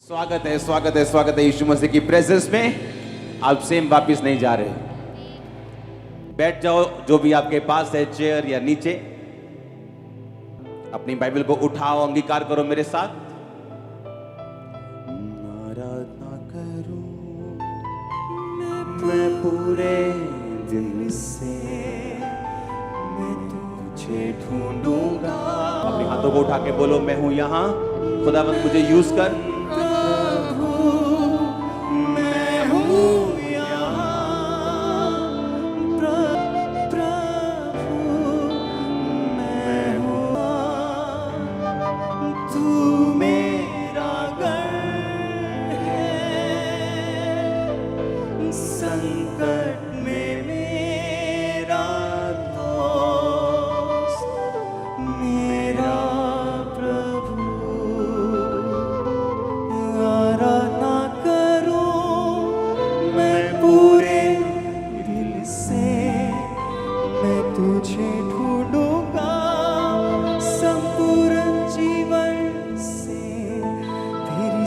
स्वागत है, स्वागत है, स्वागत है यीशु मसीह की प्रेजेंस में। आप सेम वापिस नहीं जा रहे। बैठ जाओ, जो भी आपके पास है, चेयर या नीचे। अपनी बाइबल को उठाओ, अंगीकार करो मेरे साथ। आराधना करूं मैं पूरे दिल से, मैं तुझे ढूंढूंगा। अपने हाथों को उठा के बोलो, मैं हूं यहां, खुदावंद मुझे यूज कर।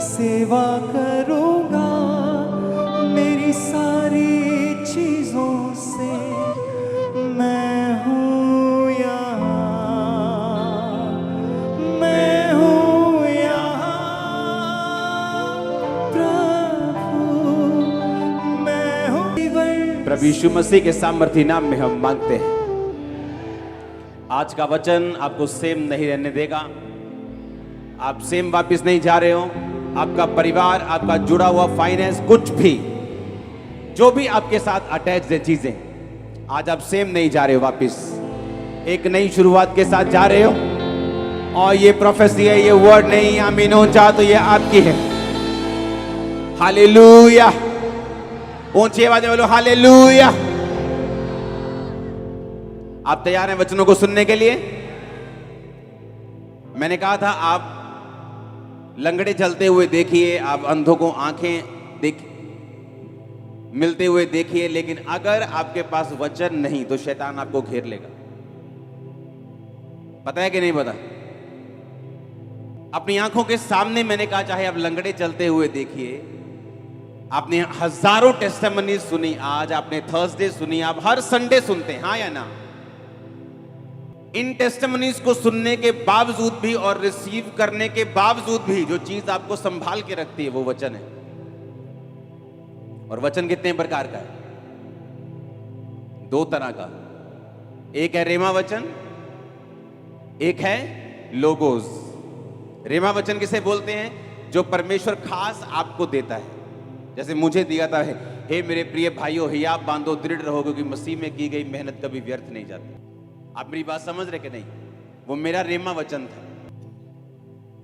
सेवा करूंगा मेरी सारी चीजों से, मैं हूँ यहाँ, मैं हूँ यहाँ प्रभु, मैं हूँ। प्रभु यीशु मसीह के सामर्थी नाम में हम मांगते हैं। आज का वचन आपको सेम नहीं रहने देगा। आप सेम वापस नहीं जा रहे हो। आपका परिवार, आपका जुड़ा हुआ फाइनेंस, कुछ भी जो भी आपके साथ अटैच है चीजें, आज आप सेम नहीं जा रहे हो। वापस एक नई शुरुआत के साथ जा रहे हो। और ये प्रोफेसी है, ये वर्ड नहीं आमीन हो चाह तो ये आपकी है। हालेलुया, ऊंची आवाज में बोलो हालेलुया। आप तैयार हैं वचनों को सुनने के लिए? मैंने कहा था आप लंगड़े चलते हुए देखिए, आप अंधों को आंखें मिलते हुए देखिए, लेकिन अगर आपके पास वचन नहीं तो शैतान आपको घेर लेगा। पता है कि नहीं पता? अपनी आंखों के सामने मैंने कहा, चाहे आप लंगड़े चलते हुए देखिए। आपने हजारों टेस्टिमनी सुनी, आज आपने थर्सडे सुनी, आप हर संडे सुनते हैं, हाँ या ना? इन टेस्टिमनीज को सुनने के बावजूद भी और रिसीव करने के बावजूद भी जो चीज आपको संभाल के रखती है वो वचन है। और वचन कितने प्रकार का है? दो तरह का। एक है रेमा वचन, एक है लोगोस। रेमा वचन किसे बोलते हैं? जो परमेश्वर खास आपको देता है। जैसे मुझे दिया था, हे मेरे प्रिय भाइयों, हियाब बांधो, दृढ़ रहो, क्योंकि मसीह में की गई मेहनत कभी व्यर्थ नहीं जाती। आप मेरी बात समझ रहे कि नहीं? वो मेरा रेमा वचन था।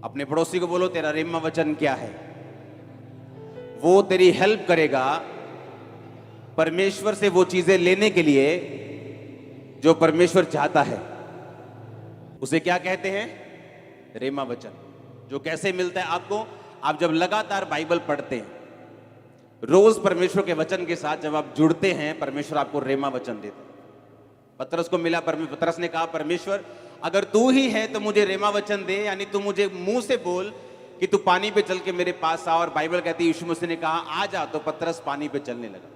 अपने पड़ोसी को बोलो, तेरा रेमा वचन क्या है? वो तेरी हेल्प करेगा परमेश्वर से वो चीजें लेने के लिए जो परमेश्वर चाहता है। उसे क्या कहते हैं? रेमा वचन। जो कैसे मिलता है आपको? आप जब लगातार बाइबल पढ़ते हैं, रोज परमेश्वर के वचन के साथ जब आप जुड़ते हैं, परमेश्वर आपको रेमा वचन देता है। पतरस को मिला, पतरस ने कहा, परमेश्वर अगर तू ही है तो मुझे रेमा वचन दे, यानी तू मुझे मुंह से बोल कि तू पानी पे चल के मेरे पास आ। और बाइबल कहती है यीशु मसीह ने कहा आ जा, तो पतरस पानी पे चलने लगा।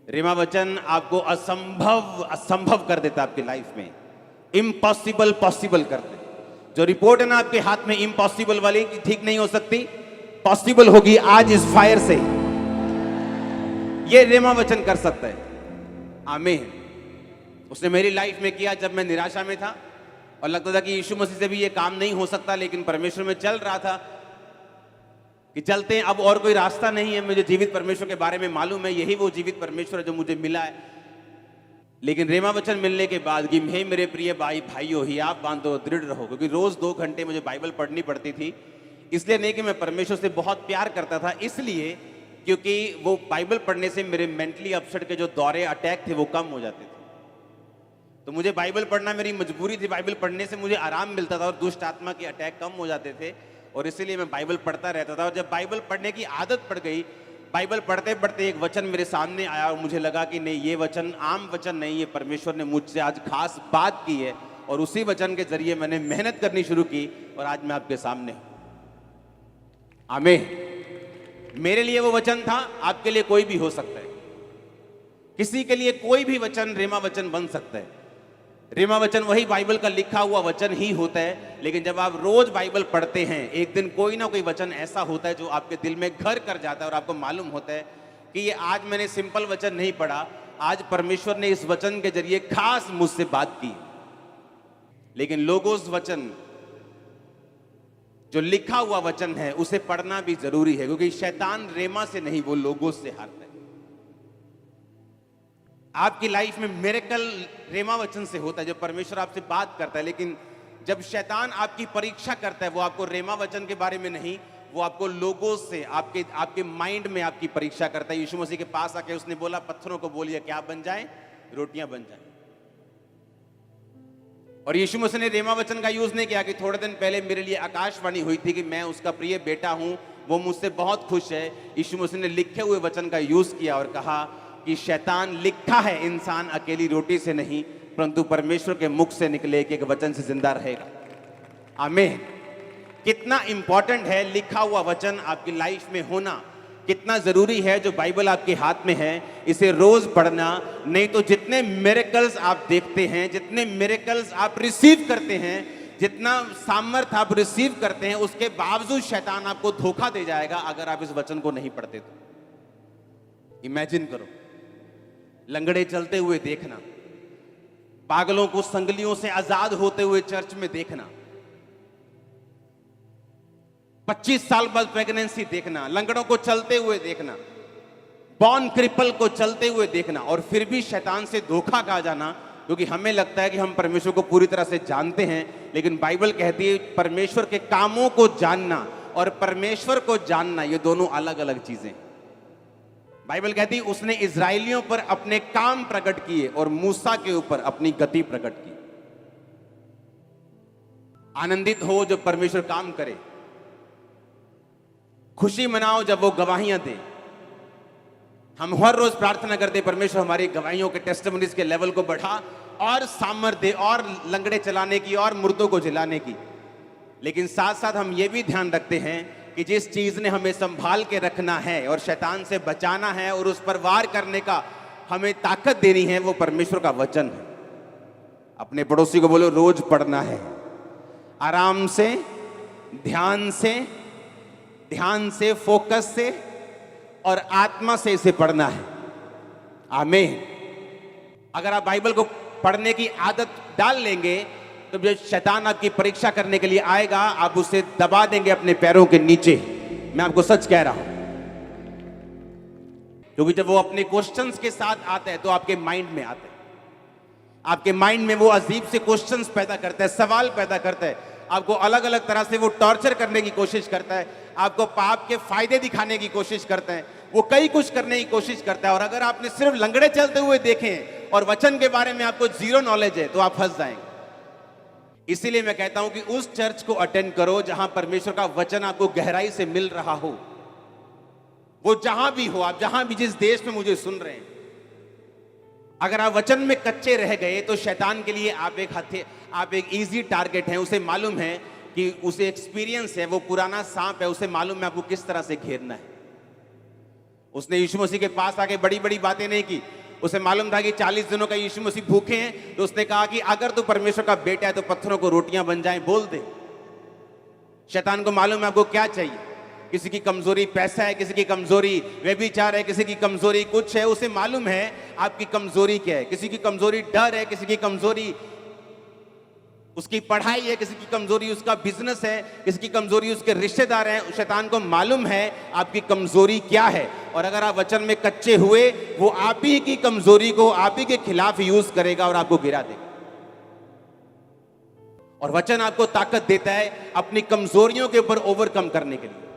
रेमा वचन आपको असंभव कर देता आपकी लाइफ में, इम्पॉसिबल पॉसिबल कर दे। जो रिपोर्ट है ना आपके हाथ में इम्पॉसिबल वाली, ठीक नहीं हो सकती, पॉसिबल होगी आज इस फायर से। ये रेमा वचन कर सकता है। आमीन। उसने मेरी लाइफ में किया जब मैं निराशा में था और लगता था कि यीशु मसीह से भी ये काम नहीं हो सकता, लेकिन परमेश्वर में चल रहा था कि चलते हैं, अब और कोई रास्ता नहीं है। मुझे जीवित परमेश्वर के बारे में मालूम है, यही वो जीवित परमेश्वर है जो मुझे मिला है। लेकिन रेमा वचन मिलने के बाद कि हे मेरे प्रिय भाइयों, हियाब बांधो, दृढ़ रहो, क्योंकि रोज 2 घंटे मुझे बाइबल पढ़नी पड़ती थी। इसलिए नहीं कि मैं परमेश्वर से बहुत प्यार करता था, इसलिए क्योंकि वो बाइबल पढ़ने से मेरे मेंटली अपसेट के जो दौरे, अटैक थे, वो कम हो जाते थे। तो मुझे बाइबल पढ़ना मेरी मजबूरी थी। बाइबल पढ़ने से मुझे आराम मिलता था और दुष्ट आत्मा के अटैक कम हो जाते थे, और इसीलिए मैं बाइबल पढ़ता रहता था। और जब बाइबल पढ़ने की आदत पड़ गई, बाइबल पढ़ते पढ़ते एक वचन मेरे सामने आया और मुझे लगा कि नहीं, ये वचन आम वचन नहीं, ये परमेश्वर ने मुझसे आज खास बात की है। और उसी वचन के जरिए मैंने मेहनत करनी शुरू की और आज मैं आपके सामने हूं। आमीन। मेरे लिए वो वचन था, आपके लिए कोई भी हो सकता है। किसी के लिए कोई भी वचन रेमा वचन बन सकता है। रेमा वचन वही बाइबल का लिखा हुआ वचन ही होता है, लेकिन जब आप रोज बाइबल पढ़ते हैं, एक दिन कोई ना कोई वचन ऐसा होता है जो आपके दिल में घर कर जाता है और आपको मालूम होता है कि ये आज मैंने सिंपल वचन नहीं पढ़ा, आज परमेश्वर ने इस वचन के जरिए खास मुझसे बात की। लेकिन लोगोस वचन, जो लिखा हुआ वचन है, उसे पढ़ना भी जरूरी है, क्योंकि शैतान रेमा से नहीं, वो लोगोस से हारता है। आपकी लाइफ में मिरेकल रेमा वचन से होता है, जब परमेश्वर आपसे बात करता है। लेकिन जब शैतान आपकी परीक्षा करता है, वो आपको रेमा वचन के बारे में नहीं, वो आपको लोगोस से, आपके माइंड में आपकी परीक्षा करता है। यीशु मसीह के पास आके उसने बोला, पत्थरों को बोलिए क्या बन जाए, रोटियां बन जाए। और यीशु मसीह ने रेमा वचन का यूज नहीं किया कि थोड़े दिन पहले मेरे लिए आकाशवाणी हुई थी कि मैं उसका प्रिय बेटा हूं, वो मुझसे बहुत खुश है। यीशु मसीह ने लिखे हुए वचन का यूज किया और कहा कि शैतान, लिखा है इंसान अकेली रोटी से नहीं परंतु परमेश्वर के मुख से निकले एक वचन से जिंदा रहेगा। आमीन। कितना इंपॉर्टेंट है लिखा हुआ वचन आपकी लाइफ में होना, कितना जरूरी है जो बाइबल आपके हाथ में है, इसे रोज पढ़ना। नहीं तो जितने मिरेकल्स आप देखते हैं, जितने मिरेकल्स आप रिसीव करते हैं, जितना सामर्थ आप रिसीव करते हैं, उसके बावजूद शैतान आपको धोखा दे जाएगा अगर आप इस वचन को नहीं पढ़ते तो। इमेजिन करो, लंगड़े चलते हुए देखना, पागलों को संगलियों से आजाद होते हुए चर्च में देखना, 25 साल बाद प्रेगनेंसी देखना, लंगड़ों को चलते हुए देखना, बॉर्न क्रिपल को चलते हुए देखना, और फिर भी शैतान से धोखा खा जाना, क्योंकि हमें लगता है कि हम परमेश्वर को पूरी तरह से जानते हैं। लेकिन बाइबल कहती है परमेश्वर के कामों को जानना और परमेश्वर को जानना, ये दोनों अलग अलग चीजें। बाइबल कहती है उसने इजराइलियों पर अपने काम प्रकट किए और मूसा के ऊपर अपनी गति प्रकट की। आनंदित हो जब परमेश्वर काम करे, खुशी मनाओ जब वो गवाहियां दे। हम हर रोज प्रार्थना करते, परमेश्वर हमारी गवाहियों के टेस्टिमनीज के लेवल को बढ़ा और सामर्थ दे, और लंगड़े चलाने की और मुर्दों को जिलाने की। लेकिन साथ साथ हम ये भी ध्यान रखते हैं कि जिस चीज ने हमें संभाल के रखना है और शैतान से बचाना है और उस पर वार करने का हमें ताकत देनी है, वो परमेश्वर का वचन है। अपने पड़ोसी को बोलो, रोज पढ़ना है, आराम से, ध्यान से, फोकस से और आत्मा से इसे पढ़ना है। आमीन। अगर आप बाइबल को पढ़ने की आदत डाल लेंगे तो जब शैतान आपकी परीक्षा करने के लिए आएगा, आप उसे दबा देंगे अपने पैरों के नीचे। मैं आपको सच कह रहा हूं, क्योंकि जब वो अपने क्वेश्चंस के साथ आता है तो आपके माइंड में आता है, आपके माइंड में वो अजीब से क्वेश्चंस पैदा करता है, सवाल पैदा करता है, आपको अलग अलग तरह से वो टॉर्चर करने की कोशिश करता है, आपको पाप के फायदे दिखाने की कोशिश करता है, वो कई कुछ करने की कोशिश करता है। और अगर आपने सिर्फ लंगड़े चलते हुए देखें और वचन के बारे में आपको जीरो नॉलेज है तो आप फंस जाएंगे। इसीलिए मैं कहता हूं कि उस चर्च को अटेंड करो जहां परमेश्वर का वचन आपको गहराई से मिल रहा हो। वो जहां भी हो, आप जहां भी, जिस देश में मुझे सुन रहे हैं, अगर आप वचन में कच्चे रह गए तो शैतान के लिए आप एक इजी टारगेट हैं। उसे मालूम है कि उसे एक्सपीरियंस है, वो पुराना सांप है, उसे मालूम है आपको किस तरह से घेरना है। उसने यीशु मसीह के पास आके बड़ी बड़ी बातें नहीं की। उसे मालूम था कि 40 दिनों का यीशु मसीह भूखे हैं, तो उसने कहा कि अगर तू परमेश्वर का बेटा है तो पत्थरों को रोटियां बन जाएं, बोल दे। शैतान को मालूम है आपको क्या चाहिए। किसी की कमजोरी पैसा है, किसी की कमजोरी व्यभिचार है, किसी की कमजोरी कुछ है। उसे मालूम है आपकी कमजोरी क्या है। किसी की कमजोरी डर है, किसी की कमजोरी उसकी पढ़ाई है, किसी की कमजोरी उसका बिजनेस है, किसी की कमजोरी उसके रिश्तेदार हैं। शैतान को मालूम है आपकी कमजोरी क्या है, और अगर आप वचन में कच्चे हुए, वो आप ही की कमजोरी को आप ही के खिलाफ यूज करेगा और आपको गिरा देगा। और वचन आपको ताकत देता है अपनी कमजोरियों के ऊपर ओवरकम करने के लिए।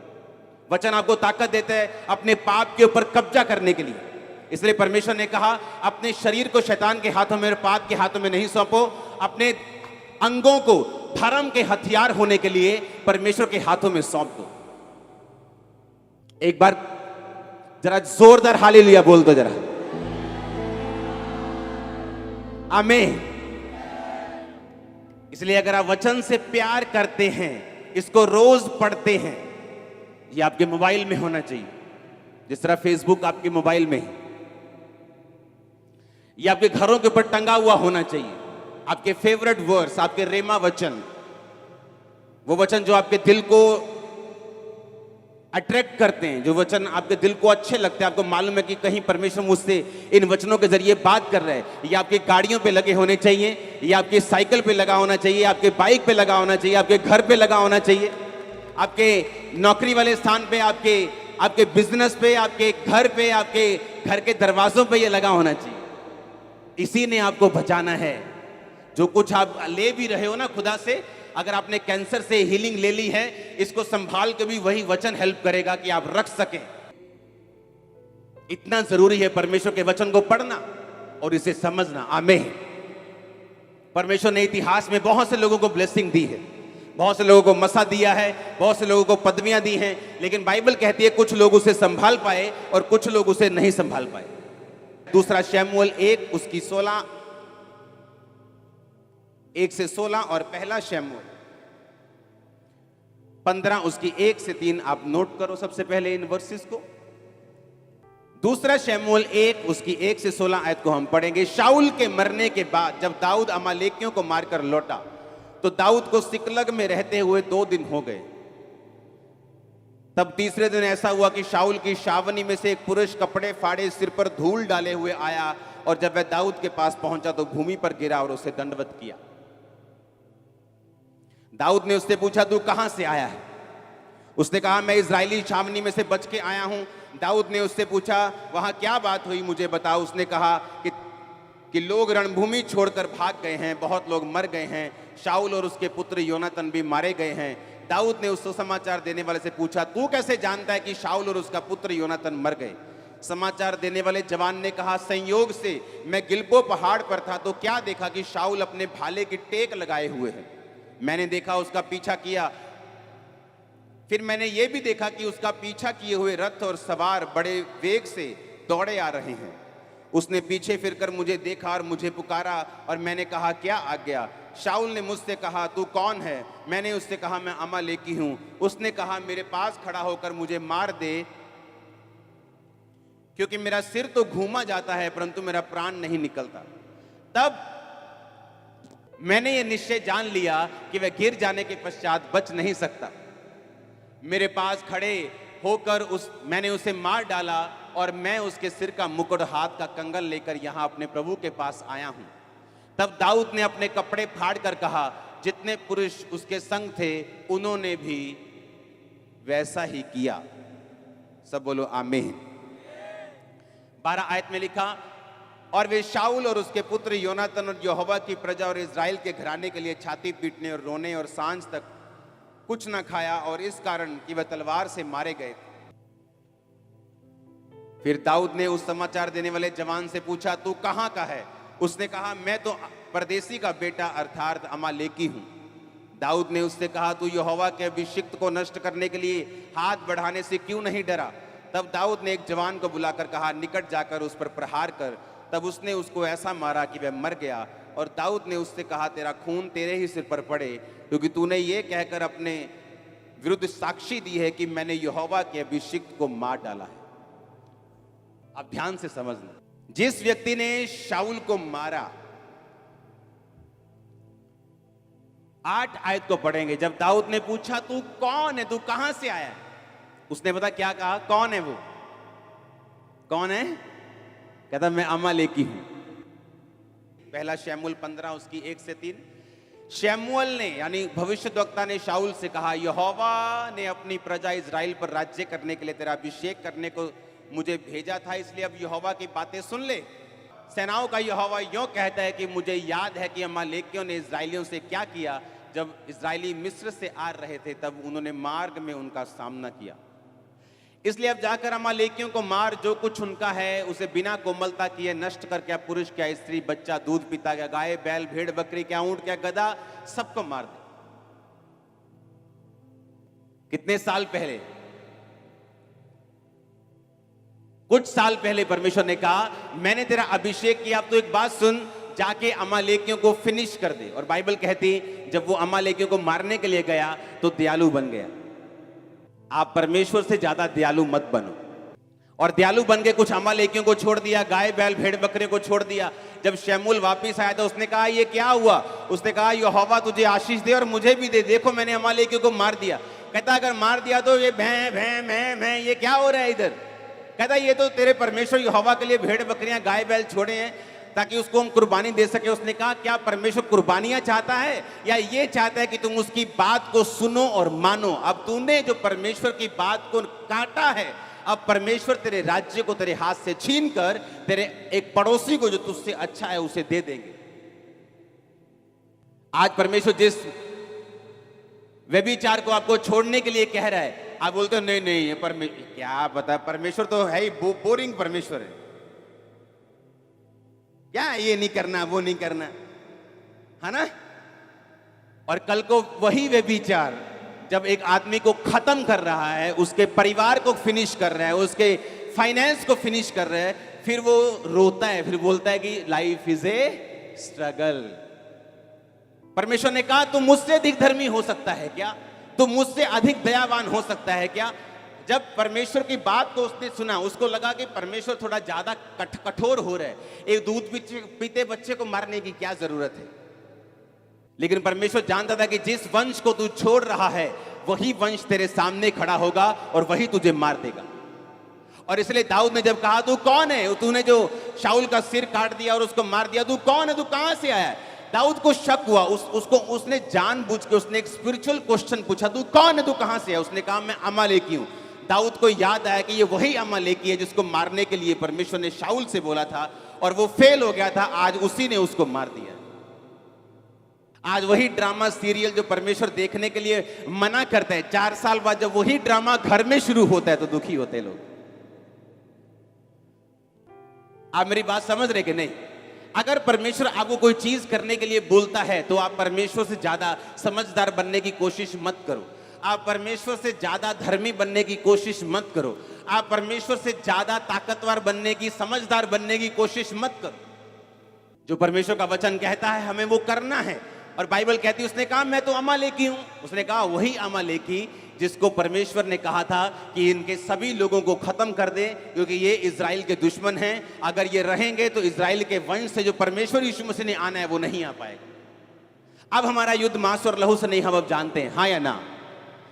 वचन आपको ताकत देता है अपने पाप के ऊपर कब्जा करने के लिए। इसलिए परमेश्वर ने कहा, अपने शरीर को शैतान के हाथों में और पाप के हाथों में नहीं सौंपो, अपने अंगों को धर्म के हथियार होने के लिए परमेश्वर के हाथों में सौंप दो। एक बार जरा जोरदार हालेलुया बोल दो जरा। आमीन। इसलिए अगर आप वचन से प्यार करते हैं, इसको रोज पढ़ते हैं, ये आपके मोबाइल में होना चाहिए, जिस तरह फेसबुक आपके मोबाइल में है। ये आपके घरों के ऊपर टंगा हुआ होना चाहिए। आपके फेवरेट वर्ड्स, आपके रेमा वचन, वो वचन जो आपके दिल को अट्रैक्ट करते हैं, जो वचन आपके दिल को अच्छे लगते हैं, आपको मालूम है कि कहीं परमेश्वर मुझसे इन वचनों के जरिए बात कर रहा है। ये आपकी गाड़ियों पे लगे होने चाहिए, ये आपकी साइकिल पे लगा होना चाहिए, आपके बाइक पे लगा होना चाहिए, आपके घर पे लगा होना चाहिए, आपके नौकरी वाले स्थान पे, आपके बिजनेस पे, आपके घर पे, आपके घर के दरवाजों पे ये लगा होना चाहिए। इसी ने आपको बचाना है। जो कुछ आप ले भी रहे हो ना खुदा से, अगर आपने कैंसर से हीलिंग ले ली है, इसको संभाल के भी वही वचन हेल्प करेगा कि आप रख सकें। इतना जरूरी है परमेश्वर के वचन को पढ़ना और इसे समझना। आमीन। परमेश्वर ने इतिहास में बहुत से लोगों को ब्लेसिंग दी है, बहुत से लोगों को मसा दिया है, बहुत से लोगों को पदवियां दी हैं, लेकिन बाइबल कहती है कुछ लोग उसे संभाल पाए और कुछ लोग उसे नहीं संभाल पाए। दूसरा शमूएल 1 उसकी 1 से 16 और पहला शमूएल 15 उसकी 1 से 3 आप नोट करो सबसे पहले इन वर्सेस को। दूसरा शमूएल 1 उसकी 1 से 16 आयत को हम पढ़ेंगे। शाऊल के मरने के बाद जब दाऊद अमालेकियों को मारकर लौटा तो दाऊद को सिकलग में रहते हुए 2 दिन हो गए। तब तीसरे दिन ऐसा हुआ कि शाऊल की छावनी में से एक पुरुष कपड़े फाड़े सिर पर धूल डाले हुए आया, और जब वह दाऊद के पास पहुंचा तो भूमि पर गिरा और उसे दंडवत किया। दाऊद ने उससे पूछा, तू कहां से आया है? उसने कहा, मैं इजरायली छावनी में से बच के आया हूं। दाऊद ने उससे पूछा, वहां क्या बात हुई, मुझे बताओ। उसने कहा कि लोग रणभूमि छोड़कर भाग गए हैं, बहुत लोग मर गए हैं, शाऊल और उसके पुत्र योनातन भी मारे गए हैं। दाऊद ने उसको समाचार देने वाले से पूछा, तू कैसे जानता है कि शाऊल और उसका पुत्र योनातन मर गए? समाचार देने वाले जवान ने कहा, संयोग से मैं गिलबो पहाड़ पर था तो क्या देखा कि शाऊल अपने भाले की टेक लगाए हुए है। मैंने देखा, उसका पीछा किया। फिर मैंने यह भी देखा कि उसका पीछा किए हुए रथ और सवार बड़े वेग से दौड़े आ रहे हैं। उसने पीछे फिरकर मुझे देखा और मुझे पुकारा, और मैंने कहा, क्या आज्ञा? शाऊल ने मुझसे कहा, तू कौन है? मैंने उससे कहा, मैं अमालेकी हूं। उसने कहा, मेरे पास खड़ा होकर मुझे मार दे, क्योंकि मेरा सिर तो घूमा जाता है परंतु मेरा प्राण नहीं निकलता। तब मैंने ये निश्चय जान लिया कि वह गिर जाने के पश्चात बच नहीं सकता। मेरे पास खड़े होकर मैंने उसे मार डाला, और मैं उसके सिर का मुकुट, हाथ का कंगन लेकर यहां अपने प्रभु के पास आया हूं। तब दाऊद ने अपने कपड़े फाड़ कर कहा, जितने पुरुष उसके संग थे उन्होंने भी वैसा ही किया। सब बोलो आमीन। 12 आयत में लिखा, और वे शाऊल और उसके पुत्र योनातन और यहोवा की प्रजा और इजराइल के घराने के लिए छाती पीटने और रोने और सांझ तक कुछ न खाया, और इस कारण कि वह तलवार से मारे गए। फिर दाऊद ने उस समाचार देने वाले जवान से पूछा, तू कहां का है? उसने कहा, मैं तो परदेसी का बेटा अर्थात अमालेकी हूं। दाऊद ने उससे कहा, तू यहोवा के अभिषिक्त को नष्ट करने के लिए हाथ बढ़ाने से क्यों नहीं डरा? तब दाऊद ने एक जवान को बुलाकर कहा, निकट जाकर उस पर प्रहार कर। तब उसने उसको ऐसा मारा कि वह मर गया। और दाऊद ने उससे कहा, तेरा खून तेरे ही सिर पर पड़े, क्योंकि तूने ये कहकर अपने विरुद्ध साक्षी दी है कि मैंने यहोवा के अभिषिक्त को मार डाला है। अब ध्यान से समझना, जिस व्यक्ति ने शाऊल को मारा, 8 आयत को पढ़ेंगे। जब दाऊद ने पूछा, तू कौन है, तू कहां से आया है? उसने पता क्या कहा? कौन है वो? कौन है? कहता, मैं अमालेकी हूं। पहला शमूएल 15 उसकी 1 से 3। शमूएल ने यानी भविष्यद्वक्ता ने शाऊल से कहा, यहोवा ने अपनी प्रजा इजराइल पर राज्य करने के लिए तेरा अभिषेक करने को मुझे भेजा था, इसलिए अब यहोवा की बातें सुन ले। सेनाओं का यहोवा यूं कहता है कि मुझे याद है कि अमालेकियों ने इजराइलियों से क्या किया। जब इजराइली मिस्र से आ रहे थे तब उन्होंने मार्ग में उनका सामना किया। इसलिए अब जाकर अमालेकियों को मार, जो कुछ उनका है उसे बिना कोमलता किए नष्ट कर, क्या पुरुष, क्या स्त्री, बच्चा, दूध पीता, क्या गाय, बैल, भेड़, बकरी, क्या ऊंट, क्या गधा, सबको मार दे। कितने साल पहले? कुछ साल पहले परमेश्वर ने कहा, मैंने तेरा अभिषेक किया, अब तो एक बात सुन, जाके अमालेकियों को फिनिश कर दे। और बाइबल कहती, जब वो अमालेकियों को मारने के लिए गया तो दयालु बन गया। आप परमेश्वर से ज्यादा दयालु मत बनो। और दयालु बन के कुछ अमालेकियों को छोड़ दिया, गाय बैल भेड़ बकरे को छोड़ दिया। जब शमूएल वापिस आया तो उसने कहा ये क्या हुआ? उसने कहा यहोवा तुझे आशीष दे और मुझे भी दे, देखो मैंने अमालेकियों को मार दिया। कहता अगर मार दिया तो ये भैं भैं मैं मैं ये क्या हो रहा है इधर? कहता ये तो तेरे परमेश्वर यहोवा के लिए भेड़ बकरियां गाय बैल छोड़े हैं ताकि उसको हम कुर्बानी दे सके। उसने कहा क्या परमेश्वर कुर्बानियां चाहता है या ये चाहता है कि तुम उसकी बात को सुनो और मानो? अब तूने जो परमेश्वर की बात को काटा है, अब परमेश्वर तेरे राज्य को तेरे हाथ से छीन कर तेरे एक पड़ोसी को जो तुझसे अच्छा है उसे दे देंगे। आज परमेश्वर जिस व्यभिचार को आपको छोड़ने के लिए कह रहा है, आप बोलते हो नहीं नहीं ये परमेश्वर, क्या पता परमेश्वर तो है ही बोरिंग परमेश्वर है, क्या ये नहीं करना वो नहीं करना, है ना? और कल को वही व्यभिचार जब एक आदमी को खत्म कर रहा है, उसके परिवार को फिनिश कर रहा है, उसके फाइनेंस को फिनिश कर रहा है, फिर वो रोता है, फिर बोलता है कि लाइफ इज ए स्ट्रगल। परमेश्वर ने कहा तुम मुझसे अधिक धर्मी हो सकता है क्या? तुम मुझसे अधिक दयावान हो सकता है क्या? जब परमेश्वर की बात को उसने सुना, उसको लगा कि परमेश्वर थोड़ा ज्यादा कठोर हो रहा है, एक दूध पीते बच्चे को मारने की क्या जरूरत है? लेकिन परमेश्वर जानता था कि जिस वंश को तू छोड़ रहा है वही वंश तेरे सामने खड़ा होगा और वही तुझे मार देगा। और इसलिए दाऊद ने जब कहा तू कौन है, तूने जो शाऊल का सिर काट दिया और उसको मार दिया, तू कौन है, तू कहां से आया है? दाऊद को शक हुआ, उसने जानबूझ के उसने एक स्पिरिचुअल क्वेश्चन पूछा, तू कौन है, तू कहां से है? उसने कहा मैं अमालेकी हूं। दाऊद को याद आया कि ये वही अमालेकी है जिसको मारने के लिए परमेश्वर ने शाऊल से बोला था और वो फेल हो गया था, आज उसी ने उसको मार दिया। आज वही ड्रामा सीरियल जो परमेश्वर देखने के लिए मना करता है, 4 साल बाद जब वही ड्रामा घर में शुरू होता है तो दुखी होते लोग। आप मेरी बात समझ रहे कि नहीं? अगर परमेश्वर आपको कोई चीज करने के लिए बोलता है तो आप परमेश्वर से ज्यादा समझदार बनने की कोशिश मत करो। आप परमेश्वर से ज्यादा धर्मी बनने की कोशिश मत करो। आप परमेश्वर से ज्यादा ताकतवर बनने की, समझदार बनने की कोशिश मत करो। जो परमेश्वर का वचन कहता है हमें वो करना है। और बाइबल कहती है, उसने कहा मैं तो अमालेकी हूं। उसने कहा वही अमालेकी जिसको परमेश्वर ने कहा था कि इनके सभी लोगों को खत्म कर दे क्योंकि ये इजराइल के दुश्मन हैं। अगर ये रहेंगे तो इजराइल के वंश से जो परमेश्वर यीशु मसीह ने आना है वो नहीं आ पाएगा। अब हमारा युद्ध मांस और लहू से नहीं, हम अब जानते हैं, हाँ या ना?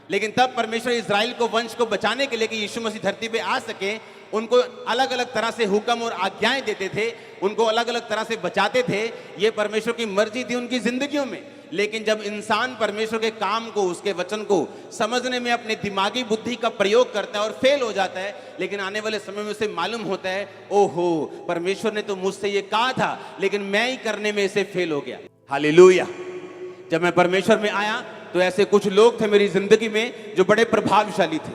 लेकिन तब परमेश्वर इजराइल को वंश को बचाने के लिए कि यीशु मसीह धरती पे आ सके, उनको अलग अलग तरह से हुक्म और आज्ञाएं देते थे, उनको अलग अलग तरह से बचाते थे। ये परमेश्वर की मर्जी थी उनकी जिंदगियों में। लेकिन जब इंसान परमेश्वर के काम को, उसके वचन को समझने में अपने दिमागी बुद्धि का प्रयोग करता है और फेल हो जाता है, लेकिन आने वाले समय में उसे मालूम होता है ओहो परमेश्वर ने तो मुझसे ये कहा था लेकिन मैं ही करने में इसे फेल हो गया। हालेलुया। जब मैं परमेश्वर में आया तो ऐसे कुछ लोग थे मेरी जिंदगी में जो बड़े प्रभावशाली थे,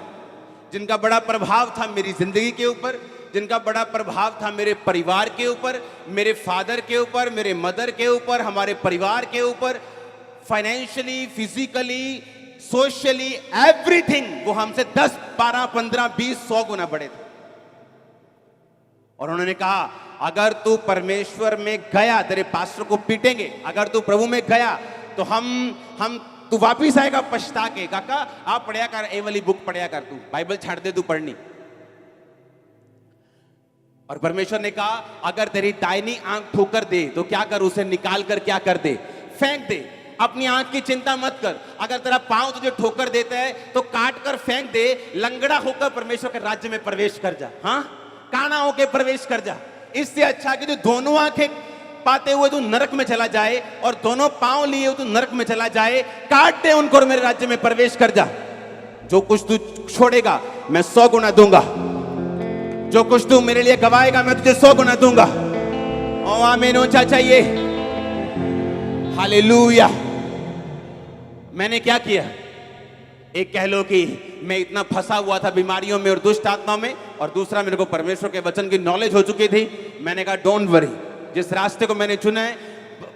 जिनका बड़ा प्रभाव था मेरी जिंदगी के ऊपर, जिनका बड़ा प्रभाव था मेरे परिवार के ऊपर, मेरे फादर के ऊपर, मेरे मदर के ऊपर, हमारे परिवार के ऊपर, फाइनेंशियली, फिजिकली, सोशली, एवरीथिंग। वो हमसे 10, 12, 15, 20, 100 गुना बड़े थे। और उन्होंने कहा अगर तू परमेश्वर में गया, तेरे पास्टर को पीटेंगे। अगर तू प्रभु में गया तो हम तू वापिस आएगा पछता के। काका आप पढ़िया कर, ए वाली बुक पढ़िया कर, तू बाइबल छाड़ दे, तू पढ़नी। और परमेश्वर ने कहा अगर तेरी दाहिनी आंख ठोकर दे तो क्या कर, उसे निकाल कर क्या कर दे, फेंक दे। अपनी आंख की चिंता मत कर। अगर तेरा पांव तुझे ठोकर देता है तो काट कर फेंक दे। लंगड़ा होकर परमेश्वर के राज्य में प्रवेश कर जा। हाँ, काना होकर प्रवेश कर जा। इससे अच्छा कि तू दोनों आंखें पाते हुए तू नरक में चला जाए और दोनों पांव लिए हुए तू नरक में चला जाए। काट दे उनको और मेरे राज्य में प्रवेश कर जा। जो कुछ तू छोड़ेगा मैं 100 गुना दूंगा। जो कुछ तू मेरे लिए गवाएगा मैं तुझे 100 गुना दूंगा। ओ आमीन ऊंचा चाहिए। हालेलुया। मैंने क्या किया? एक कह लो कि मैं इतना फंसा हुआ था बीमारियों में और दुष्ट आत्माओं में, और दूसरा मेरे को परमेश्वर के वचन की नॉलेज हो चुकी थी। मैंने कहा डोंट वरी, जिस रास्ते को मैंने चुना है,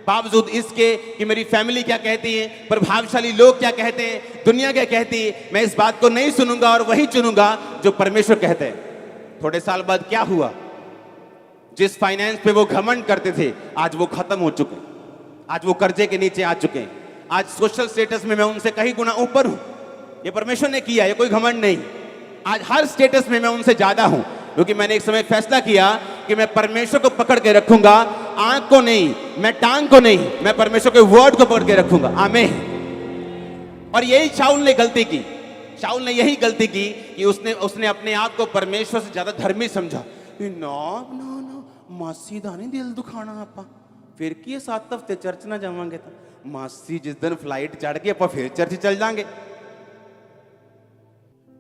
बावजूद इसके कि मेरी फैमिली क्या कहती है, प्रभावशाली लोग क्या कहते हैं, दुनिया क्या कहती है, मैं इस बात को नहीं सुनूंगा और वही चुनूंगा जो परमेश्वर कहते हैं। थोड़े साल बाद क्या हुआ? जिस फाइनेंस पे वो घमंड करते थे आज वो खत्म हो चुके, आज वो कर्जे के नीचे आ चुके हैं। आज सोशल स्टेटस में मैं उनसे कहीं गुना ऊपर हूं। ये परमेश्वर ने किया, ये कोई घमंड नहीं। आज हर स्टेटस में मैं उनसे ज्यादा हूं, क्योंकि मैंने एक समय फैसला किया कि मैं परमेश्वर को पकड़ के रखूंगा, आंख को नहीं, मैं टांग को नहीं, मैं परमेश्वर के वर्ड को पकड़ के रखूंगा। आमीन। और यही शाऊल ने गलती की। शाऊल ने यही गलती की कि उसने अपने आप को परमेश्वर से ज्यादा धर्मी समझा। मासी दा नहीं दिल दुखाना आपा, फिर की 7 हफ्ते चर्च ना जावांगे तो मासी जिस दिन फ्लाइट चढ़ गई आप फिर चर्च चल जाएंगे,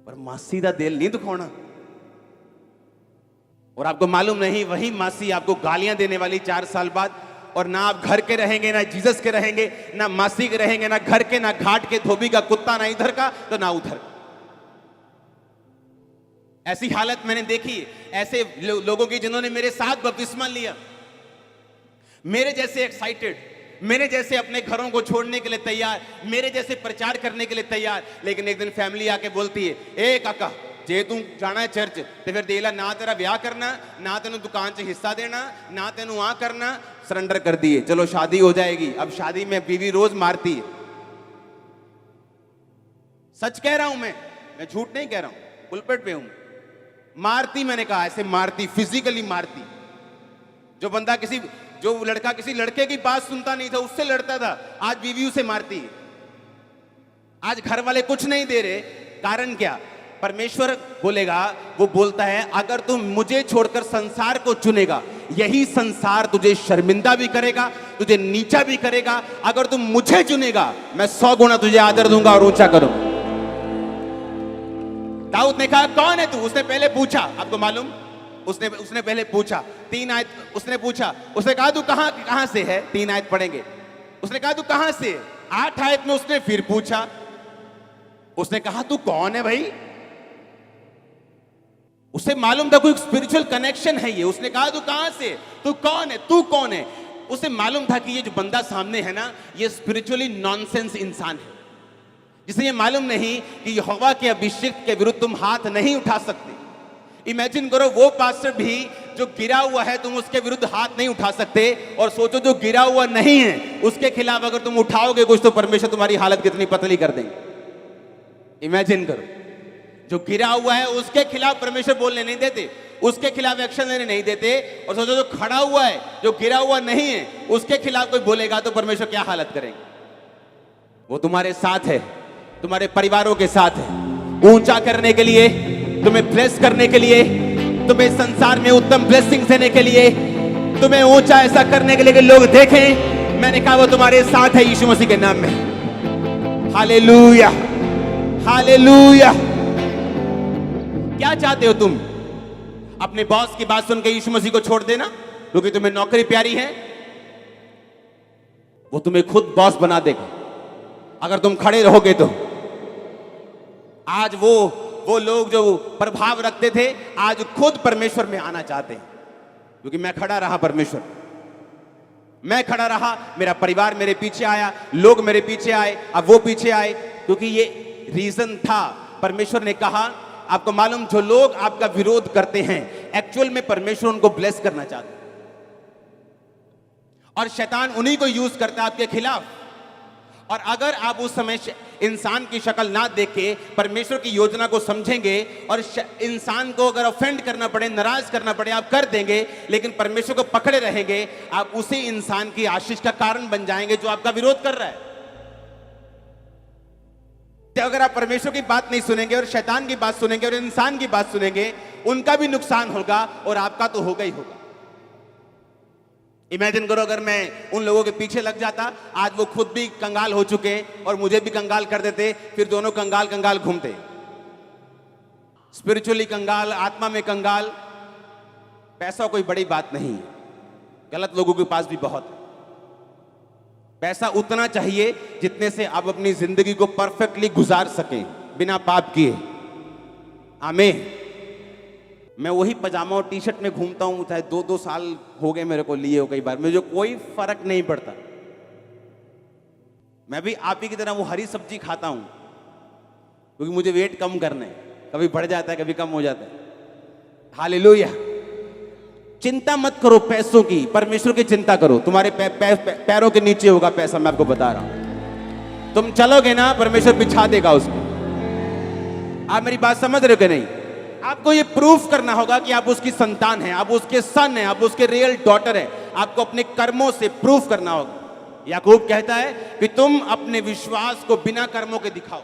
पर मासी दा दिल नहीं दुखाना। और आपको मालूम नहीं, वही मासी आपको गालियां देने वाली 4 साल बाद, और ना आप घर के रहेंगे, ना जीसस के रहेंगे, ना मासी के रहेंगे, ना घर के, ना घाट के धोबी का कुत्ता, ना इधर का तो ना उधर। ऐसी हालत मैंने देखी ऐसे लोगों की जिन्होंने मेरे साथ बपतिस्मा लिया, मेरे जैसे एक्साइटेड, मेरे जैसे अपने घरों को छोड़ने के लिए तैयार, मेरे जैसे प्रचार करने के लिए तैयार, लेकिन एक दिन फैमिली आके बोलती है, ए काका जे तू जाना है चर्च तो फिर देला ना तेरा ब्याह करना, ना तेन दुकान च हिस्सा देना, ना तेन आ करना, सरेंडर कर दिए, चलो शादी हो जाएगी। अब शादी में बीवी रोज मारती है। सच कह रहा हूं मैं झूठ नहीं कह रहा हूं, पुलपिट पे हूं। मारती, मैंने कहा ऐसे मारती, फिजिकली मारती। जो लड़का किसी लड़के की बात सुनता नहीं था उससे लड़ता था, आज बीवी उसे मारती है। आज घर वाले कुछ नहीं दे रहे, कारण क्या? परमेश्वर बोलेगा, वो बोलता है अगर तुम मुझे छोड़कर संसार को चुनेगा, यही संसार तुझे शर्मिंदा भी करेगा, तुझे नीचा भी करेगा। अगर तुम मुझे चुनेगा, मैं 100 गुना तुझे आदर दूंगा और ऊंचा करूंगा। दाऊद ने कहा कौन है तू? उसने पहले पूछा, आपको मालूम, उसने पहले पूछा 3 आयत, उसने पूछा, उसने कहा तू कहां से है? 3 आयत पढ़ेंगे। उसने कहा तू कहां से है? 8 आयत में उसने फिर पूछा, उसने कहा तू कौन है भाई? उसे मालूम था कोई स्पिरिचुअल कनेक्शन है ये। उसने कहा तू कहां से, तू कौन है, तू कौन है? उसे मालूम था कि ये जो बंदा सामने है ना, ये स्पिरिचुअली नॉनसेंस इंसान है, जिसे ये मालूम नहीं कि यहोवा के अभिषेक के विरुद्ध तुम हाथ नहीं उठा सकते। इमेजिन करो, वो पास्टर भी जो गिरा हुआ है, तुम उसके विरुद्ध हाथ नहीं उठा सकते, और सोचो जो गिरा हुआ नहीं है उसके खिलाफ अगर तुम उठाओगे कुछ, तो परमेश्वर तुम्हारी हालत कितनी पतली कर देंगे। इमेजिन करो, जो गिरा हुआ है उसके खिलाफ परमेश्वर बोलने नहीं देते, उसके खिलाफ एक्शन लेने नहीं देते, और सोचो जो खड़ा हुआ है, जो गिरा हुआ नहीं है, उसके खिलाफ कोई बोलेगा तो परमेश्वर क्या हालत करेंगे। वो तुम्हारे साथ है, तुम्हारे परिवारों के साथ है, ऊंचा करने के लिए, तुम्हें ब्लेस करने के लिए, तुम्हें संसार में उत्तम ब्लेसिंग देने के लिए, तुम्हें ऊंचा ऐसा करने के लिए कि लोग देखें। मैंने कहा वो तुम्हारे साथ है यीशु मसीह के नाम में। Hallelujah, hallelujah. क्या चाहते हो तुम? अपने बॉस की बात सुन के यीशु मसीह को छोड़ देना क्योंकि तुम्हें नौकरी प्यारी है? वो तुम्हें खुद बॉस बना देगा अगर तुम खड़े रहोगे तो। आज वो लोग जो प्रभाव रखते थे, आज खुद परमेश्वर में आना चाहते हैं, क्योंकि मैं खड़ा रहा, परमेश्वर, मैं खड़ा रहा, मेरा परिवार मेरे पीछे आया, लोग मेरे पीछे आए, अब वो पीछे आए, क्योंकि ये रीजन था। परमेश्वर ने कहा, आपको मालूम, जो लोग आपका विरोध करते हैं, एक्चुअल में परमेश्वर उनको ब्लेस करना चाहते हैं, और शैतान उन्हीं को यूज करता है आपके खिलाफ। और अगर आप उस समय इंसान की शक्ल ना देख के परमेश्वर की योजना को समझेंगे, और इंसान को अगर ऑफेंड करना पड़े, नाराज करना पड़े, आप कर देंगे, लेकिन परमेश्वर को पकड़े रहेंगे, आप उसी इंसान की आशीष का कारण बन जाएंगे जो आपका विरोध कर रहा है। तो अगर आप परमेश्वर की बात नहीं सुनेंगे और शैतान की बात सुनेंगे और इंसान की बात सुनेंगे, उनका भी नुकसान होगा और आपका तो होगा ही होगा। इमेजिन करो, अगर मैं उन लोगों के पीछे लग जाता, आज वो खुद भी कंगाल हो चुके और मुझे भी कंगाल कर देते, फिर दोनों कंगाल कंगाल घूमते, स्पिरिचुअली कंगाल, आत्मा में कंगाल। पैसा कोई बड़ी बात नहीं है, गलत लोगों के पास भी बहुत है। पैसा उतना चाहिए जितने से आप अपनी जिंदगी को परफेक्टली गुजार सकें बिना पाप किए। आमीन। मैं वही पजामा और टी शर्ट में घूमता हूं, चाहे 2-2 साल हो गए मेरे को लिए हो, कई बार मुझे कोई फर्क नहीं पड़ता। मैं भी आप ही की तरह वो हरी सब्जी खाता हूं, क्योंकि मुझे वेट कम करना है, कभी बढ़ जाता है, कभी कम हो जाता है। हालेलुया। चिंता मत करो पैसों की, परमेश्वर की चिंता करो। तुम्हारे पैरों के नीचे होगा पैसा, मैं आपको बता रहा हूं। तुम चलोगे ना, परमेश्वर बिछा देगा उसको। आप मेरी बात समझ रहे हो कि नहीं? आपको ये प्रूफ करना होगा कि आप उसकी संतान हैं, आप उसके सन हैं, आप उसके रियल डॉटर हैं। आपको अपने कर्मों से प्रूफ करना होगा। याकूब कहता है कि तुम अपने विश्वास को बिना कर्मों के दिखाओ।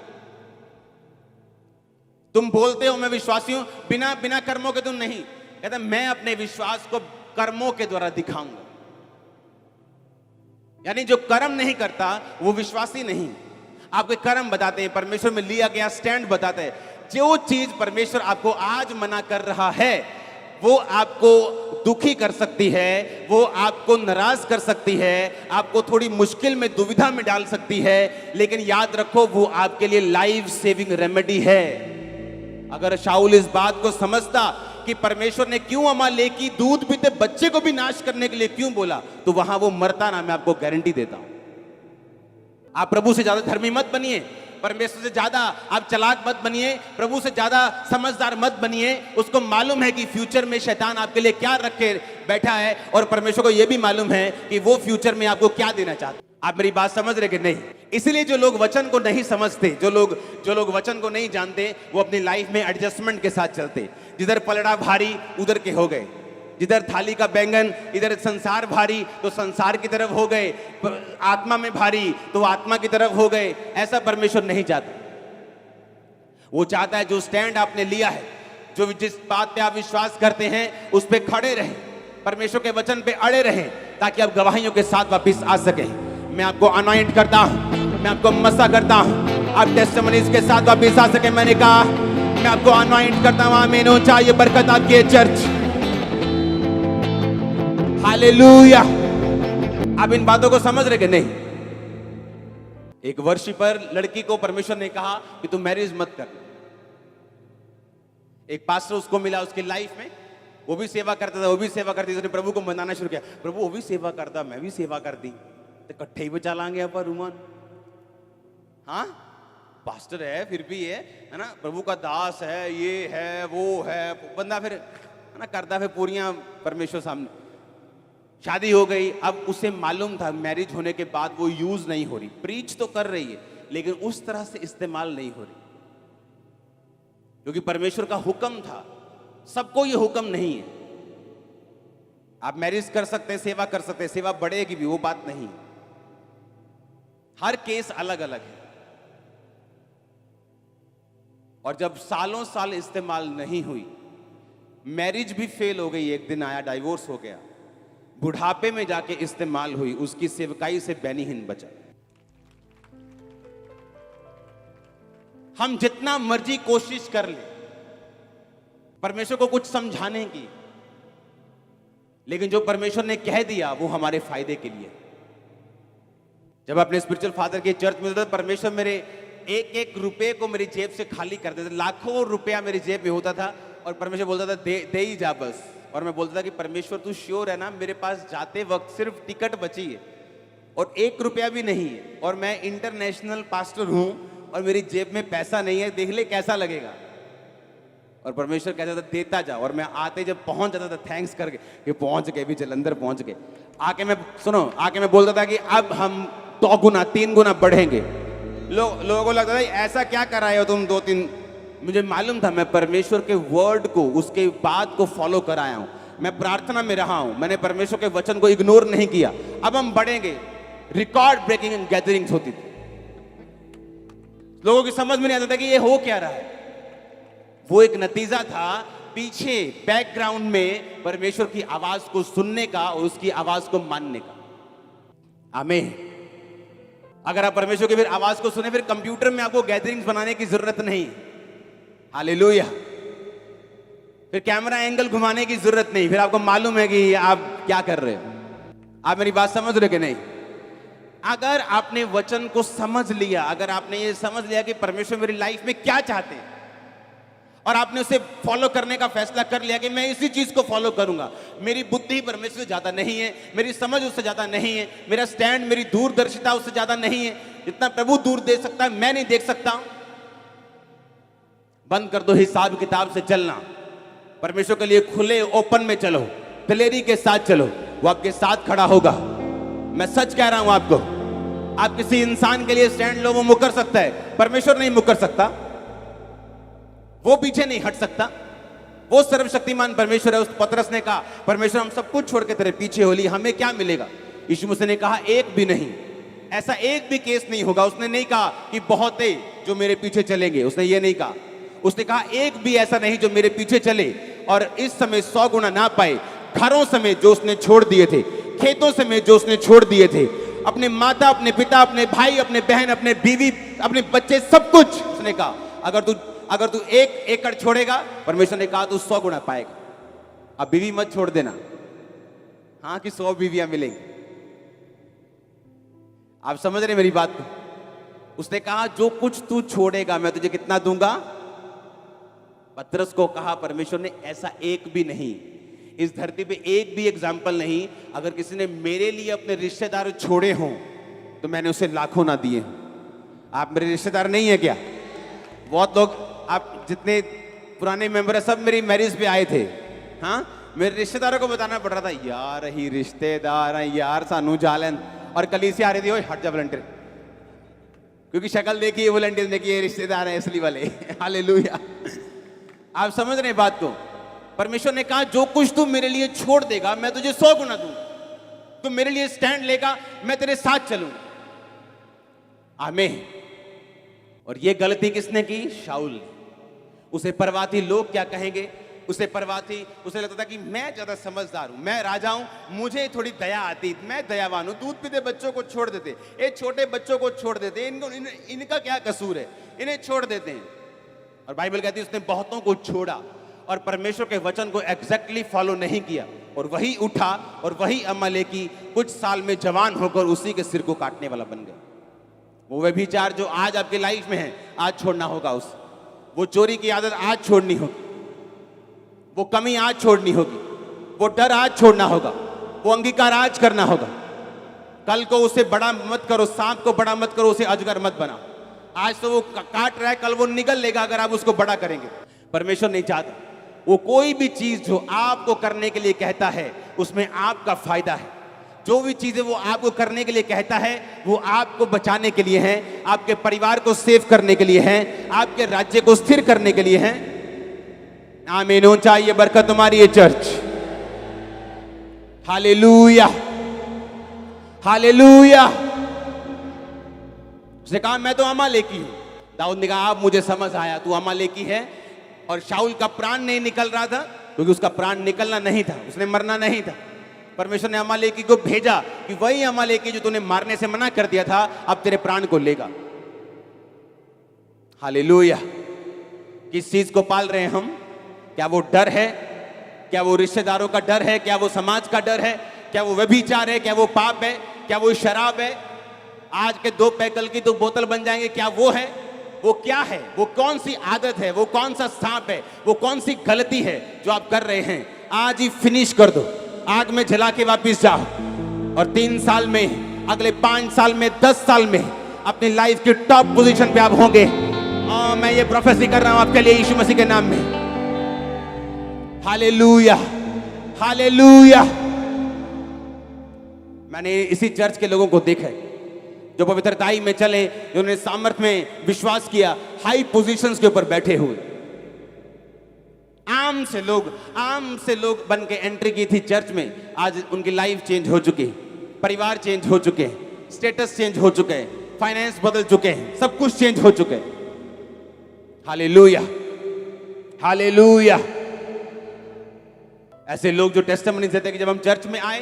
तुम बोलते हो मैं विश्वासी हूं, बिना बिना कर्मों के तुम नहीं। कहता मैं अपने विश्वास को कर्मों के द्वारा दिखाऊंगा। यानी जो कर्म नहीं करता वो विश्वासी नहीं। आपके कर्म बताते हैं, परमेश्वर में लिया गया स्टैंड बताते हैं। जो चीज परमेश्वर आपको आज मना कर रहा है वो आपको दुखी कर सकती है, वो आपको नाराज कर सकती है, आपको थोड़ी मुश्किल में, दुविधा में डाल सकती है, लेकिन याद रखो वो आपके लिए लाइफ सेविंग रेमेडी है। अगर शाऊल इस बात को समझता कि परमेश्वर ने क्यों अमालेकी दूध पीते बच्चे को भी नाश करने के लिए क्यों बोला, तो वहां वो मरता ना। मैं आपको गारंटी देता हूं। आप प्रभु से ज्यादा धर्मी मत बनिए, परमेश्वर से ज्यादा आप चालाक मत बनिए, प्रभु से ज्यादा समझदार मत बनिए। उसको मालूम है कि फ्यूचर में शैतान आपके लिए क्या रखे बैठा है, और परमेश्वर को यह भी मालूम है कि वो फ्यूचर में आपको क्या देना चाहता है। आप मेरी बात समझ रहे कि नहीं? इसलिए जो लोग वचन को नहीं समझते, जो लोग वचन को नहीं जानते, वो अपनी लाइफ में एडजस्टमेंट के साथ चलते। जिधर पलड़ा भारी उधर के हो गए, जिधर थाली का बैंगन इधर संसार भारी तो संसार की तरफ हो गए, आत्मा में भारी तो आत्मा की तरफ हो गए। ऐसा परमेश्वर नहीं चाहता। वो चाहता है जो स्टैंड आपने लिया है, जो जिस बात पे आप विश्वास करते हैं उस पे खड़े रहें, परमेश्वर के वचन पे अड़े रहें, ताकि आप गवाहियों के साथ वापस आ सके। मैं आपको अनॉइंट करता हूं, मैं आपको मसा करता हूं, आप टेस्टिमनीज के साथ वापस आ सके। मैंने कहा मैं आपको अनॉइंट करता हूं। आमीन हो जाए ये बरकत आपकी है चर्च। हालेलुया। आप इन बातों को समझ रहे कि नहीं? एक वर्शिपर लड़की को परमेश्वर ने कहा कि तुम मैरिज मत कर। एक पास्टर उसको मिला उसकी लाइफ में, वो भी सेवा करता था, वो भी सेवा करती थी। उसने प्रभु को मनाना शुरू किया, प्रभु वो भी सेवा करता, मैं भी सेवा कर दी, तो इकट्ठे ही बचा लांगे अपन रूमान। हाँ, पास्टर है फिर भी है ना, प्रभु का दास है, ये है वो है, बंदा फिर है ना करता फिर पूरियां परमेश्वर सामने। शादी हो गई, अब उसे मालूम था मैरिज होने के बाद वो यूज नहीं हो रही। प्रीच तो कर रही है लेकिन उस तरह से इस्तेमाल नहीं हो रही, क्योंकि परमेश्वर का हुक्म था। सबको ये हुक्म नहीं है। आप मैरिज कर सकते हैं, सेवा कर सकते हैं, सेवा बढ़ेगी भी, वो बात नहीं। हर केस अलग अलग है। और जब सालों साल इस्तेमाल नहीं हुई, मैरिज भी फेल हो गई, एक दिन आया डाइवोर्स हो गया, बुढ़ापे में जाके इस्तेमाल हुई, उसकी सेवकाई से बेनीहीन बचा। हम जितना मर्जी कोशिश कर ले परमेश्वर को कुछ समझाने की, लेकिन जो परमेश्वर ने कह दिया वो हमारे फायदे के लिए। जब अपने स्पिरिचुअल फादर के चर्च में होता था, परमेश्वर मेरे एक एक रुपए को मेरी जेब से खाली कर देते। लाखों रुपया मेरी जेब में होता था और परमेश्वर बोलता था दे ही जा बस। और मैं बोलता था कि परमेश्वर तू श्योर है ना, मेरे पास जाते वक्त सिर्फ टिकट बची है और 1 रुपया भी नहीं है, और मैं इंटरनेशनल पास्टर हूं और मेरी जेब में पैसा नहीं है, देख ले कैसा लगेगा। और परमेश्वर कहता था देता जा, और मैं आते जब पहुंच जाता था थैंक्स करके कि पहुंच गए, भी जलंधर पहुंच गए। आके मैं बोलता था कि अब हम 2 गुना 3 गुना बढ़ेंगे। लोगों को लगता था ऐसा क्या कर रहे हो तुम 2-3। मुझे मालूम था मैं परमेश्वर के वर्ड को, उसके बात को फॉलो कर आया हूं। मैं प्रार्थना में रहा हूं, मैंने परमेश्वर के वचन को इग्नोर नहीं किया। अब हम बढ़ेंगे। रिकॉर्ड ब्रेकिंग गैदरिंग्स होती थी। लोगों की समझ में नहीं आता था कि ये हो क्या रहा है। वो एक नतीजा था पीछे बैकग्राउंड में परमेश्वर की आवाज को सुनने का और उसकी आवाज को मानने का। आमीन। अगर आप परमेश्वर की फिर आवाज को सुने, फिर कंप्यूटर में आपको गैदरिंग्स बनाने की जरूरत नहीं। हालेलुया। फिर कैमरा एंगल घुमाने की जरूरत नहीं, फिर आपको मालूम है कि आप क्या कर रहे हो। आप मेरी बात समझ रहे कि नहीं? अगर आपने वचन को समझ लिया, अगर आपने ये समझ लिया कि परमेश्वर मेरी लाइफ में क्या चाहते हैं, और आपने उसे फॉलो करने का फैसला कर लिया कि मैं इसी चीज को फॉलो करूंगा। मेरी बुद्धि परमेश्वर से ज्यादा नहीं है, मेरी समझ उससे ज्यादा नहीं है, मेरा स्टैंड, मेरी दूरदर्शिता उससे ज्यादा नहीं है। जितना प्रभु दूर देख सकता है मैं नहीं देख सकता। बंद कर दो हिसाब किताब से चलना, परमेश्वर के लिए खुले ओपन में चलो, दिलेरी के साथ चलो, वो आपके साथ खड़ा होगा। मैं सच कह रहा हूं आपको। आप किसी इंसान के लिए स्टैंड लो, वो मुकर सकता है, परमेश्वर नहीं मुकर सकता। वो पीछे नहीं हट सकता। वो सर्वशक्तिमान परमेश्वर है। उस पतरस ने कहा, परमेश्वर हम सब कुछ छोड़ के तेरे पीछे हो लिए, हमें क्या मिलेगा? यीशु मसीह ने कहा, एक भी नहीं, ऐसा एक भी केस नहीं होगा। उसने नहीं कहा कि बहुत है जो मेरे पीछे चलेंगे, उसने ये नहीं कहा। उसने कहा एक भी ऐसा नहीं जो मेरे पीछे चले और इस समय 100 गुना ना पाए। घरों समेत जो उसने छोड़ दिए थे, खेतों समेत जो उसने छोड़ दिए थे, अपने माता, अपने पिता, अपने भाई, अपने बहन, अपने बीवी, अपने बच्चे, सब कुछ उसने कहा अगर तू 1 एकड़ छोड़ेगा, परमेश्वर ने कहा तू 100 गुना पाएगा। अब बीवी मत छोड़ देना, हाँ, कि 100 बीवियां मिलेंगी। आप समझ रहे मेरी बात को? उसने कहा जो कुछ तू छोड़ेगा मैं तुझे कितना दूंगा। पतरस को कहा परमेश्वर ने, ऐसा एक भी नहीं, इस धरती पे एक भी एग्जाम्पल नहीं, अगर किसी ने मेरे लिए अपने रिश्तेदार छोड़े हों तो मैंने उसे लाखों ना दिए। आप मेरे रिश्तेदार नहीं है क्या? बहुत लोग, आप जितने पुराने मेंबर है सब मेरी मैरिज पे आए थे। हाँ, मेरे रिश्तेदारों को बताना पड़ रहा था, यार ही रिश्तेदार हैं यार, सानू जालन। और कलीसिया आ रही थी, ओए हट जा वॉलंटियर, क्योंकि शक्ल देखी है वॉलंटियर ने कि ये रिश्तेदार हैं असली वाले। हालेलुया। आप समझ रहे बात को? परमेश्वर ने कहा जो कुछ तू मेरे लिए छोड़ देगा मैं तुझे 100 गुना दूंगा। तू मेरे लिए स्टैंड लेगा, मैं तेरे साथ चलूंगा। आमीन। और ये गलती किसने की? शाऊल ने। उसे परवाह थी लोग क्या कहेंगे, उसे परवाह थी, उसे लगता था कि मैं ज्यादा समझदार हूं, मैं राजा हूं, मुझे थोड़ी दया आती, मैं दयावान हूं। दूध पीते बच्चों को छोड़ देते, ये छोटे बच्चों को छोड़ देते, इनका क्या कसूर है, इन्हें छोड़ देते हैं। और बाइबल कहती है उसने बहुतों को छोड़ा और परमेश्वर के वचन को एग्जैक्टली फॉलो नहीं किया, और वही उठा और वही अमालेकी कुछ साल में जवान होकर उसी के सिर को काटने वाला बन गया। वो व्यभिचार जो आज आपकी लाइफ में है, आज छोड़ना होगा। वो चोरी की आदत आज छोड़नी होगी, वो कमी आज छोड़नी होगी, वो डर आज छोड़ना होगा, वो अंगीकार आज करना होगा। कल को उसे बड़ा मत करो, सांप को बड़ा मत करो, उसे अजगर मत बनाओ। आज तो वो काट रहा है, कल वो निगल लेगा अगर आप उसको बड़ा करेंगे। परमेश्वर नहीं चाहता। वो कोई भी चीज जो आपको करने के लिए कहता है उसमें आपका फायदा है। जो भी चीजें वो आपको करने के लिए कहता है वो आपको बचाने के लिए है, आपके परिवार को सेव करने के लिए है, आपके राज्य को स्थिर करने के लिए है। आमीन। ऊंचा ये बरकत तुम्हारी है चर्च। Hallelujah, hallelujah. उसने कहा मैं तो अमालेकी हूं। दाऊद ने कहा अब मुझे समझ आया, तू अमालेकी है। और शाऊल का प्राण नहीं निकल रहा था क्योंकि उसका प्राण निकलना नहीं था, उसने मरना नहीं था। परमेश्वर ने अमालेकी को भेजा कि वही अमालेकी जो तूने मारने से मना कर दिया था अब तेरे प्राण को लेगा। हालेलुया। किस चीज को पाल रहे हैं हम? क्या वो डर है? क्या वो रिश्तेदारों का डर है? क्या वो समाज का डर है? क्या वो व्यभिचार है? क्या वो पाप है? क्या वो शराब है? आज के 2 पैकल की तो बोतल बन जाएंगे, क्या वो है? वो क्या है? वो कौन सी आदत है? वो कौन सा सांप है? वो कौन सी गलती है जो आप कर रहे हैं? आज ही फिनिश कर दो, आग में जला के वापिस जाओ और 3 साल में, अगले 5 साल में, 10 साल में अपनी लाइफ की टॉप पोजीशन पे आप होंगे। मैं ये प्रोफेसी कर रहा हूं आपके लिए यीशु मसीह के नाम में। Hallelujah, hallelujah. मैंने इसी चर्च के लोगों को देखा है जो पवित्रताई में चले, जिन्होंने सामर्थ में विश्वास किया, हाई पोजीशंस के ऊपर बैठे हुए। आम से लोग बन के एंट्री की थी चर्च में, आज उनकी लाइफ चेंज हो चुकी है, परिवार चेंज हो चुके हैं, स्टेटस चेंज हो चुके हैं, फाइनेंस बदल चुके हैं, सब कुछ चेंज हो चुके हैं। Hallelujah, hallelujah. ऐसे लोग जो टेस्टिमनी देते हैं कि जब हम चर्च में आए,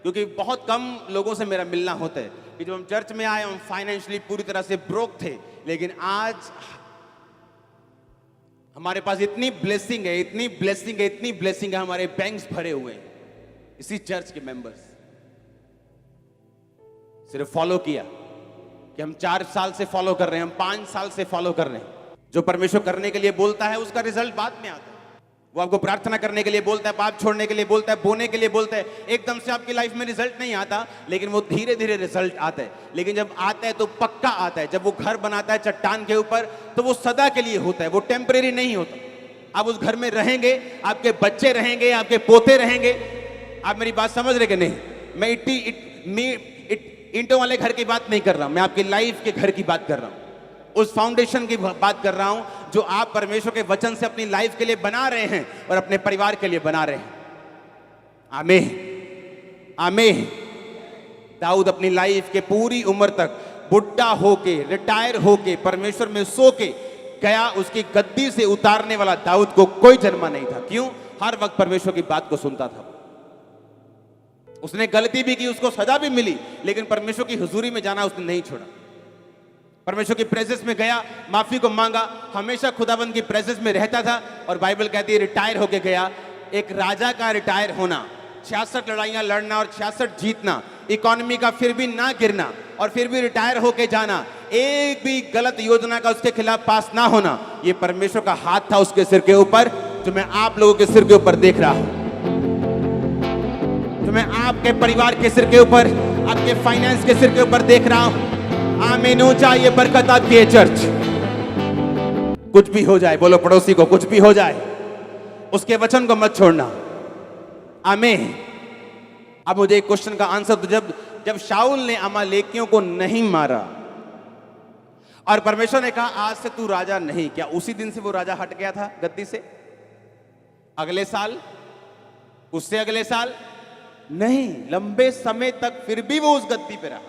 क्योंकि बहुत कम लोगों से मेरा मिलना होता है, कि जब हम चर्च में आए हम फाइनेंशियली पूरी तरह से ब्रोक थे, लेकिन आज हमारे पास इतनी ब्लेसिंग है, इतनी ब्लेसिंग है, इतनी ब्लेसिंग है, हमारे बैंक्स भरे हुए हैं। इसी चर्च के मेंबर्स सिर्फ फॉलो किया कि हम 4 साल से फॉलो कर रहे हैं, हम 5 साल से फॉलो कर रहे हैं। जो परमेश्वर करने के लिए बोलता है उसका रिजल्ट बाद में आता है। वो आपको प्रार्थना करने के लिए बोलता है, पाप छोड़ने के लिए बोलता है, बोने के लिए बोलता है। एकदम से आपकी लाइफ में रिजल्ट नहीं आता, लेकिन वो धीरे धीरे रिजल्ट आता है। लेकिन जब आता है तो पक्का आता है। जब वो घर बनाता है चट्टान के ऊपर तो वो सदा के लिए होता है, वो टेम्परेरी नहीं होता। आप उस घर में रहेंगे, आपके बच्चे रहेंगे, आपके पोते रहेंगे। आप मेरी बात समझ रहे कि नहीं? मैं ईंटों वाले घर की बात नहीं कर रहा हूं, मैं आपकी लाइफ के घर की बात कर रहा हूं। उस फाउंडेशन की बात कर रहा हूं जो आप परमेश्वर के वचन से अपनी लाइफ के लिए बना रहे हैं और अपने परिवार के लिए बना रहे हैं। आमीन, आमीन। दाऊद अपनी लाइफ के पूरी उम्र तक बुढ़ा होके, रिटायर होके, परमेश्वर में सो के गया। उसकी गद्दी से उतारने वाला दाऊद को कोई जन्मा नहीं था। क्यों? हर वक्त परमेश्वर की बात को सुनता था। उसने गलती भी की, उसको सजा भी मिली, लेकिन परमेश्वर की हुजूरी में जाना उसने नहीं छोड़ा। परमेश्वर की प्रेजेंस में गया, माफी को मांगा, हमेशा खुदाबंद की प्रेजेंस में रहता था। और बाइबल कहती है रिटायर होके गया। एक राजा का रिटायर होना, 66 लड़ाइयां लड़ना और 66 जीतना, इकोनॉमी का फिर भी ना गिरना और फिर भी रिटायर होके जाना, एक भी गलत योजना का उसके खिलाफ पास ना होना, ये परमेश्वर का हाथ था उसके सिर के ऊपर, जो मैं आप लोगों के सिर के ऊपर देख रहा हूं, जो मैं आपके परिवार के सिर के ऊपर, आपके फाइनेंस के सिर के ऊपर देख रहा हूं। आमीन। ऊंचा ये बरकत आपकी है चर्च। कुछ भी हो जाए, बोलो पड़ोसी को, कुछ भी हो जाए, उसके वचन को मत छोड़ना। आमीन। अब मुझे एक क्वेश्चन का आंसर दो। जब शाऊल ने अमालेकियों को नहीं मारा और परमेश्वर ने कहा आज से तू राजा नहीं, क्या उसी दिन से वो राजा हट गया था गद्दी से? अगले साल, उससे अगले साल नहीं, लंबे समय तक फिर भी वो उस गद्दी पे रहा।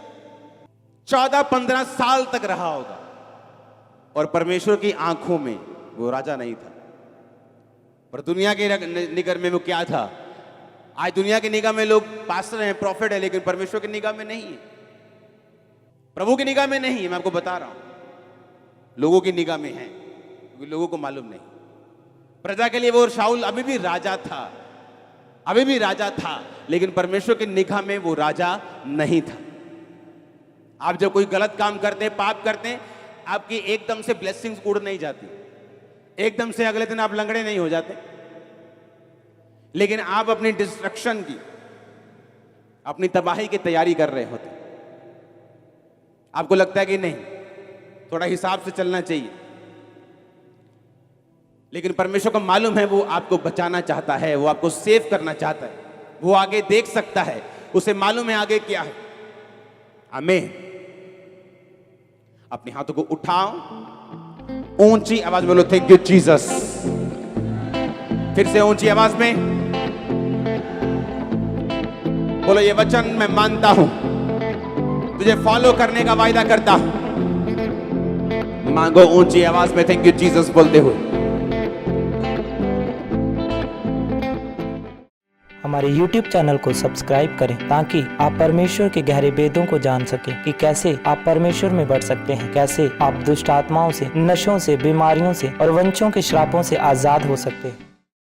14-15 साल तक रहा होगा और परमेश्वर की आंखों में वो राजा नहीं था। पर दुनिया के निगाह में वो क्या था? आज दुनिया की निगाह में लोग पास्टर हैं, प्रॉफिट है, लेकिन परमेश्वर की निगाह में नहीं है, प्रभु की निगाह में नहीं है। मैं आपको बता रहा हूं, लोगों की निगाह में है, क्योंकि लोगों को मालूम नहीं। प्रजा के लिए वो शाऊल अभी भी राजा था, अभी भी राजा था, लेकिन परमेश्वर की निगाह में वो राजा नहीं था। आप जब कोई गलत काम करते हैं, पाप करते हैं, आपकी एकदम से ब्लेसिंग्स उड़ नहीं जाती, एकदम से अगले दिन आप लंगड़े नहीं हो जाते, लेकिन आप अपनी डिस्ट्रक्शन की, अपनी तबाही की तैयारी कर रहे होते। आपको लगता है कि नहीं, थोड़ा हिसाब से चलना चाहिए, लेकिन परमेश्वर को मालूम है वो आपको बचाना चाहता है, वो आपको सेव करना चाहता है, वो आगे देख सकता है, उसे मालूम है आगे क्या है। आमीन। अपने हाथों को उठाओ, ऊंची आवाज बोलो थैंक यू जीसस। फिर से ऊंची आवाज में बोलो ये वचन मैं मानता हूं, तुझे फॉलो करने का वायदा करता हूं। मांगो ऊंची आवाज में थैंक यू जीसस बोलते हुए। हमारे YouTube चैनल को सब्सक्राइब करें ताकि आप परमेश्वर के गहरे वेदों को जान सकें कि कैसे आप परमेश्वर में बढ़ सकते हैं, कैसे आप दुष्ट आत्माओं से, नशों से, बीमारियों से और वंशों के श्रापों से आजाद हो सकते हैं।